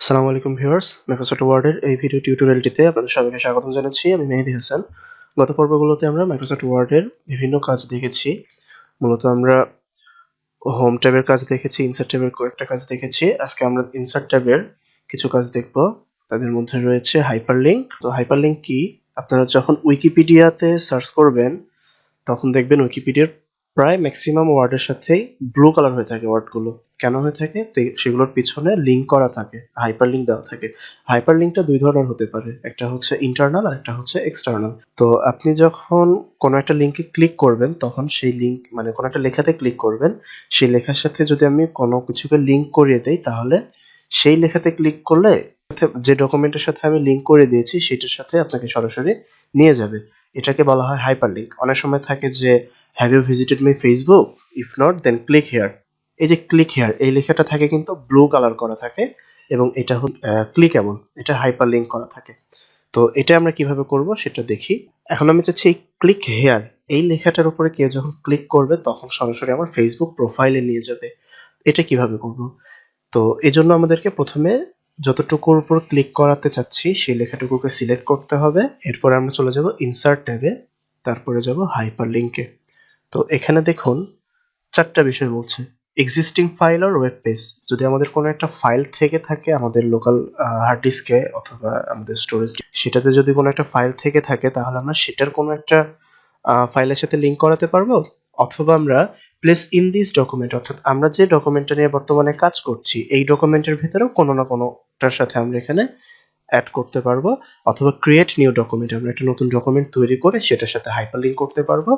আসসালামু আলাইকুম viewers, Microsoft ওয়ার্ডের এই ভিডিও টিউটোরিয়ালটিতে আপনাদের সবাইকে স্বাগতম জানাচ্ছি। আমি মেহেদী হাসান। গত পর্বগুলোতে আমরা মাইক্রোসফট ওয়ার্ডের বিভিন্ন কাজ দেখেছি। মূলত আমরা হোম ট্যাবের কাজ দেখেছি, ইনসার্ট ট্যাবের কয়েকটা কাজ দেখেছি। আজকে আমরা ইনসার্ট ট্যাবের কিছু কাজ দেখব। তাদের মধ্যে রয়েছে হাইপারলিংক। তো হাইপারলিংক কি? আপনারা যখন উইকিপিডিয়াতে সার্চ করবেন তখন দেখবেন উইকিপিডিয়ার প্রায় ম্যাক্সিমাম ওয়ার্ডের সাথেই ব্লু কালার হয়ে থাকে ওয়ার্ডগুলো। কেন হয়ে থাকে? সেগুলোর পিছনে লিঙ্ক করা থাকে, হাইপার লিঙ্ক দেওয়া থাকে। হাইপার লিঙ্কটা দুই ধরনের হতে পারে, একটা হচ্ছে ইন্টারনাল আর একটা হচ্ছে এক্সটার্নাল। তো আপনি যখন কোনো একটা লিঙ্কে ক্লিক করবেন তখন সেই লিঙ্ক মানে কোনো একটা লেখাতে ক্লিক করবেন, সেই লেখার সাথে যদি আমি কোনো কিছুকে লিঙ্ক করিয়ে দেই তাহলে সেই লেখাতে ক্লিক করলে যে ডকুমেন্টের সাথে আমি লিঙ্ক করে দিয়েছি সেটার সাথে আপনাকে সরাসরি নিয়ে যাবে। এটাকে বলা হয় হাইপারলিংক। অনেক সময় থাকে যে have you visited my Facebook, if not then click here. এই যে ক্লিক হিয়ার এই লেখাটা থাকে কিন্তু ব্লু কালার করা থাকে এবং এটা ক্লিকেবল, এটা হাইপারলিংক করা থাকে। তো এটা আমরা কিভাবে করব সেটা দেখি। এখন আমি চাচ্ছি এই ক্লিক হেয়ার এই লেখাটার উপরে কেউ যখন ক্লিক করবে তখন সরাসরি আমার ফেসবুক প্রোফাইলে নিয়ে যাবে। এটা কিভাবে করব? তো এজন্য আমাদেরকে প্রথমে যতটুকুর উপর ক্লিক করাতে চাচ্ছি সেই লেখাটুকুকে সিলেক্ট করতে হবে। এরপর আমরা চলে যাব ইনসার্ট ট্যাবে, তারপরে যাব হাইপারলিংকে। তো এখানে দেখুন চারটা বিষয় বলছে, এক্সিস্টিং ফাইল আর ওয়েব পেজ। যদি আমাদের কোনো একটা ফাইল থেকে থাকে আমাদের লোকাল হার্ড ডিস্কে অথবা আমাদের স্টোরেজ, সেটাতে যদি কোনো একটা ফাইল থেকে থাকে তাহলে আমরা সেটার কোনো একটা ফাইলের সাথে লিংক করাতে পারবো, অথবা আমরা প্লেস ইন দিস ডকুমেন্ট, অর্থাৎ আমরা যে ডকুমেন্টটা নিয়ে বর্তমানে কাজ করছি এই ডকুমেন্টের ভিতরেও কোনো না কোনোটার সাথে আমরা এখানে অ্যাড করতে পারবো, অথবা ক্রিয়েট নিউ ডকুমেন্ট, আমরা একটা নতুন ডকুমেন্ট তৈরি করে সেটার সাথে হাইপারলিংক করতে পারবো।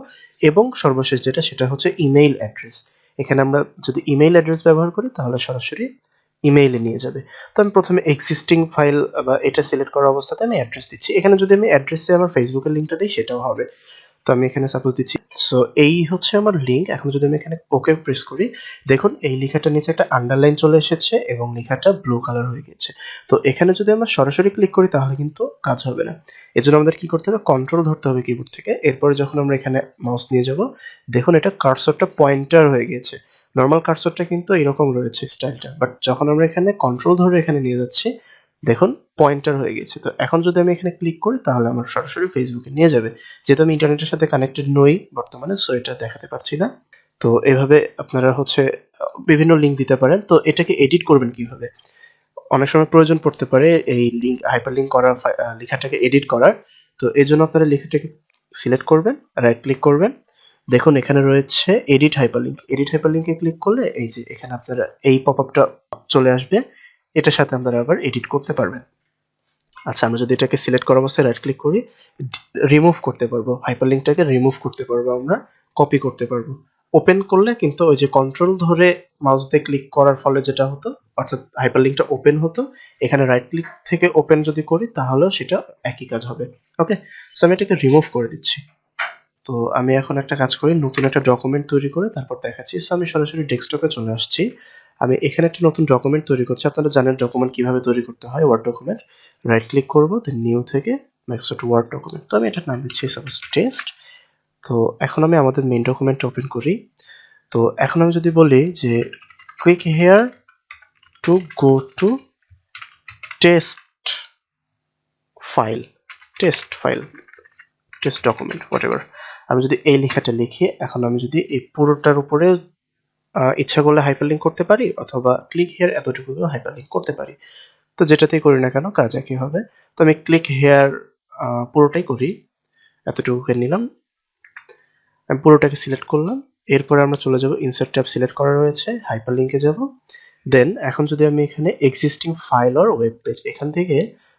এবং সর্বশেষ যেটা সেটা হচ্ছে ইমেইল অ্যাড্রেস। এখানে আমরা যদি ইমেইল অ্যাড্রেস ব্যবহার করি তাহলে সরাসরি ইমেইলে নিয়ে যাবে। তো আমি প্রথমে এক্সিস্টিং ফাইল বা এটা সিলেক্ট করা অবস্থাতে আমি অ্যাড্রেস দিচ্ছি। এখানে যদি আমি অ্যাড্রেসে আমার ফেসবুকের লিঙ্কটা দিই সেটাও হবে। তো আমি এখানে সাপোজ দিচ্ছি। সো এই হচ্ছে আমার লিঙ্ক। এখন যদি আমি এখানে ওকে প্রেস করি, দেখুন এই লেখাটার নিচে একটা আন্ডারলাইন চলে এসেছে এবং লেখাটা ব্লু কালার হয়ে গেছে। তো এখানে যদি আমরা সরাসরি ক্লিক করি তাহলে কিন্তু কাজ হবে না। এজন্য আমাদের কি করতে হবে? কন্ট্রোল ধরতে হবে কিবোর্ড থেকে। এরপরে যখন আমরা এখানে মাউস নিয়ে যাব, দেখুন এটা কার্সরটা পয়েন্টার হয়ে গেছে। নরমাল কার্সরটা কিন্তু এরকম রয়েছে স্টাইলটা, বাট যখন আমরা এখানে কন্ট্রোল ধরে এখানে নিয়ে যাচ্ছি দেখুন পয়েন্টার হয়ে গেছে। তো এখন যদি আমি এখানে ক্লিক করি তাহলে আমার সরাসরি ফেসবুকে নিয়ে যাবে। যেহেতু আমি ইন্টারনেটের সাথে কানেক্টেড নই বর্তমানে, সো এটা দেখাতে পারছি না। তো এভাবে আপনারা হচ্ছে বিভিন্ন লিঙ্ক দিতে পারেন। তো এটাকে এডিট করবেন কিভাবে? অনেক সময় প্রয়োজন পড়তে পারে এই লিঙ্ক হাইপারলিংক করার লেখাটাকে এডিট করার। তো এজন্য আপনারা লেখাটাকে সিলেক্ট করবেন, রাইট ক্লিক করবেন। দেখুন এখানে রয়েছে এডিট হাইপারলিংক। এডিট হাইপারলিংকে ক্লিক করলে এই যে এখানে আপনারা এই পপআপটা চলে আসবে। এটার সাথে আপনারা আবার এডিট করতে পারবেন। আচ্ছা, আমরা যদি এটাকে সিলেক্ট করা অবস্থায় রাইট ক্লিক করি, রিমুভ করতে পারবো, হাইপারলিংকটাকে রিমুভ করতে পারবো, আমরা কপি করতে পারবো। ওপেন করলে কিন্তু ওই যে কন্ট্রোল ধরে মাউস দিয়ে ক্লিক করার ফলে যেটা হতো, অর্থাৎ হাইপারলিংকটা ওপেন হতো, এখানে রাইট ক্লিক থেকে ওপেন যদি করি তাহলেও সেটা একই কাজ হবে। ওকে, সো আমি এটাকে রিমুভ করে দিচ্ছি। তো আমি এখন একটা কাজ করি, নতুন একটা ডকুমেন্ট তৈরি করে তারপর দেখাচ্ছি। সো আমি সরাসরি ডেস্কটপে চলে আসছি। আমি এখানে একটা নতুন ডকুমেন্ট তৈরি করছি। আপনারা জানেন ডকুমেন্ট কিভাবে তৈরি করতে হয়, ওয়ার্ড ডকুমেন্ট। রাইট ক্লিক করব, দেন নিউ থেকে মাইক্রোসফট ওয়ার্ড ডকুমেন্ট। তো আমি এটার নাম দিচ্ছি সাপোজ টেস্ট। তো এখন আমি আমাদের মেইন ডকুমেন্ট ওপেন করি। তো এখন আমি যদি বলি যে click here to go to test file, test file, test document, whatever. আমি যদি এই লেখাটা লিখি, এখন আমি যদি এই পুরোটার উপরে ইচ্ছা করলে হাইপারলিংক করতে পারি, অথবা ক্লিক হেয়ার এতটুকু হাইপারলিংক করতে পারি। তো যেটাতেই করি না কেন কাজ একই হবে। তো আমি ক্লিক হেয়ার পুরোটাই করি, এতটুকুকে নিলাম, আমি পুরোটাকে সিলেক্ট করলাম। এরপরে আমরা চলে যাব, ইনসার্ট ট্যাব সিলেক্ট করা রয়েছে, হাইপারলিংকে যাব। দেন এখন যদি আমি এখানে existing file or web page, এখান থেকে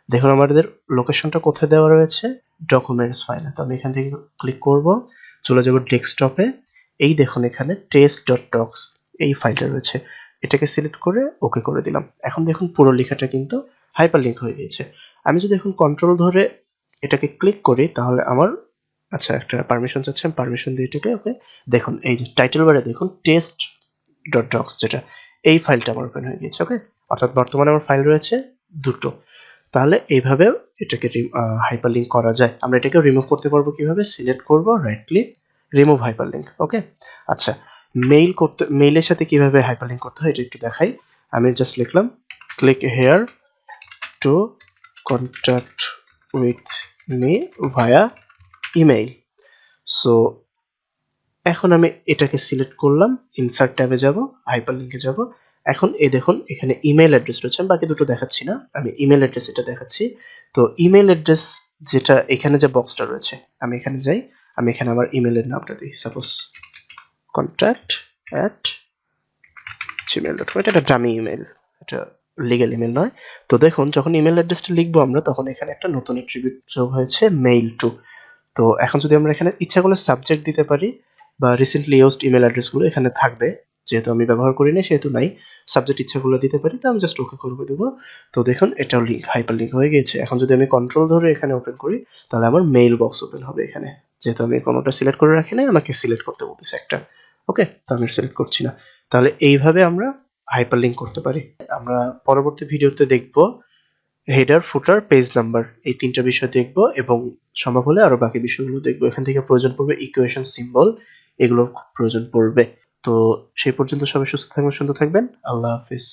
দেখুন আমাদের লোকেশনটা কোথায় দেওয়া রয়েছে, ডকুমেন্টস ফাইলে। তো আমি এখান থেকে ক্লিক করব, চলে যাব ডেস্কটপে। এই দেখুন এখানে test.docs এই ফাইলটা রয়েছে, এটাকে সিলেক্ট করে ওকে করে দিলাম। এখন দেখুন পুরো লেখাটা কিন্তু হাইপারলিংক হয়ে গিয়েছে। আমি যদি এখন কন্ট্রোল ধরে এটাকে ক্লিক করি তাহলে আমার, আচ্ছা একটা পারমিশন চাচ্ছে, আমি পারমিশন দিয়ে এটাকে ওকে। দেখুন এই যে টাইটেল বারে দেখুন test.docs, যেটা এই ফাইলটা আমার ওপেন হয়ে গিয়েছে। ওকে, অর্থাৎ বর্তমানে আমার ফাইল রয়েছে দুটো। তাহলে এইভাবে এটাকে হাইপারলিংক করা যায়। আমরা এটাকে রিমুভ করতে পারবো কিভাবে? সিলেক্ট করব, রাইট ক্লিক, রিমুভ হাইপারলিংক। ওকে, আচ্ছা মেইলের সাথে কিভাবে হাইপারলিংক করতে হয় এটা একটু দেখাই। আমি জাস্ট লিখলাম click here to contact with me via email. So এখন আমি এটাকে সিলেক্ট করলাম, ইনসার্ট ট্যাবে যাব, হাইপারলিংকে যাব। এখন এই দেখুন এখানে ইমেল অ্যাড্রেস রয়েছে, আমি বাকি দুটো দেখাচ্ছি না, আমি ইমেল অ্যাড্রেস এটা দেখাচ্ছি। তো ইমেল অ্যাড্রেস যেটা এখানে যে বক্সটা রয়েছে, আমি এখানে যাই, আমি এখানে আমার ইমেলের নামটা দিই, সাপোজ contact@gmail.com। এটা একটা ডামি ইমেল, এটা লিগ্যাল ইমেল নয়। তো দেখুন যখন ইমেল অ্যাড্রেসটা লিখবো আমরা, তখন এখানে একটা নতুন অ্যাট্রিবিউট যোগ হয়েছে, মেইল টু। তো এখন যদি আমরা এখানে ইচ্ছা করলে সাবজেক্ট দিতে পারি, বা রিসেন্টলি ইউজড ইমেল অ্যাড্রেসগুলো এখানে থাকবে, যেহেতু আমি ব্যবহার করি না সেহেতু নাই। সাবজেক্ট ইচ্ছা করলে দিতে পারি, তো আমি জাস্ট ওকে করে দেবো। তো দেখুন এটাও লিঙ্ক, হাইপার লিঙ্ক হয়ে গিয়েছে। এখন যদি আমি কন্ট্রোল ধরে এখানে ওপেন করি, তাহলে আমার মেইল বক্স ওপেন হবে এখানে, যেহেতু আমি কোনোটা সিলেক্ট করে রাখি নাই, আমাকে সিলেক্ট করতে বলতেছে একটা। ওকে, তো আমি সিলেক্ট করছি না। তাহলে এইভাবে আমরা হাইপার লিঙ্ক করতে পারি। আমরা পরবর্তী ভিডিওতে দেখব হেডার, ফুটার, পেজ নাম্বার, এই তিনটা বিষয় দেখব, এবং সম্ভব হলে আরো বাকি বিষয়গুলো দেখব। এখান থেকে প্রয়োজন পড়বে ইকুয়েশন, সিম্বল, এগুলোর খুব প্রয়োজন পড়বে। তো সেই পর্যন্ত সবাই সুস্থ থাকবেন, সুন্দর থাকবেন। আল্লাহ হাফিজ।